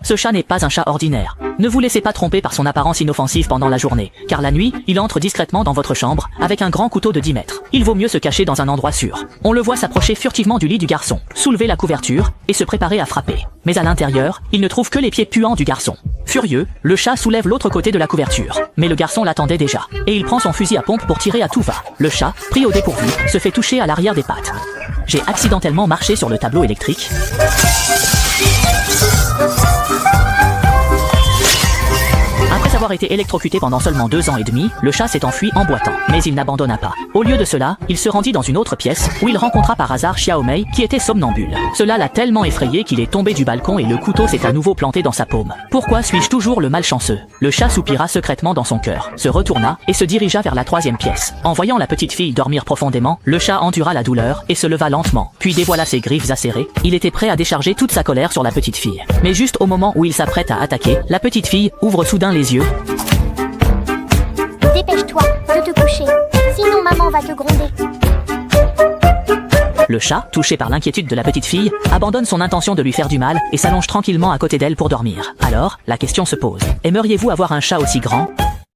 Ce chat n'est pas un chat ordinaire. Ne vous laissez pas tromper par son apparence inoffensive pendant la journée, car la nuit, il entre discrètement dans votre chambre, avec un grand couteau de 10 mètres. Il vaut mieux se cacher dans un endroit sûr. On le voit s'approcher furtivement du lit du garçon, soulever la couverture, et se préparer à frapper. Mais à l'intérieur, il ne trouve que les pieds puants du garçon. Furieux, le chat soulève l'autre côté de la couverture. Mais le garçon l'attendait déjà, et il prend son fusil à pompe pour tirer à tout va. Le chat, pris au dépourvu, se fait toucher à l'arrière des pattes. J'ai accidentellement marché sur le tableau électrique. Après avoir été électrocuté pendant seulement 2 ans et demi, le chat s'est enfui en boitant. Mais il n'abandonna pas. Au lieu de cela, il se rendit dans une autre pièce, où il rencontra par hasard Xiaomei, qui était somnambule. Cela l'a tellement effrayé qu'il est tombé du balcon et le couteau s'est à nouveau planté dans sa paume. Pourquoi suis-je toujours le malchanceux? Le chat soupira secrètement dans son cœur, se retourna, et se dirigea vers la 3e pièce. En voyant la petite fille dormir profondément, le chat endura la douleur, et se leva lentement, puis dévoila ses griffes acérées. Il était prêt à décharger toute sa colère sur la petite fille. Mais juste au moment où il s'apprête à attaquer, la petite fille ouvre soudain les yeux. Dépêche-toi de te coucher, sinon maman va te gronder. Le chat, touché par l'inquiétude de la petite fille, abandonne son intention de lui faire du mal et s'allonge tranquillement à côté d'elle pour dormir. Alors, la question se pose. Aimeriez-vous avoir un chat aussi grand,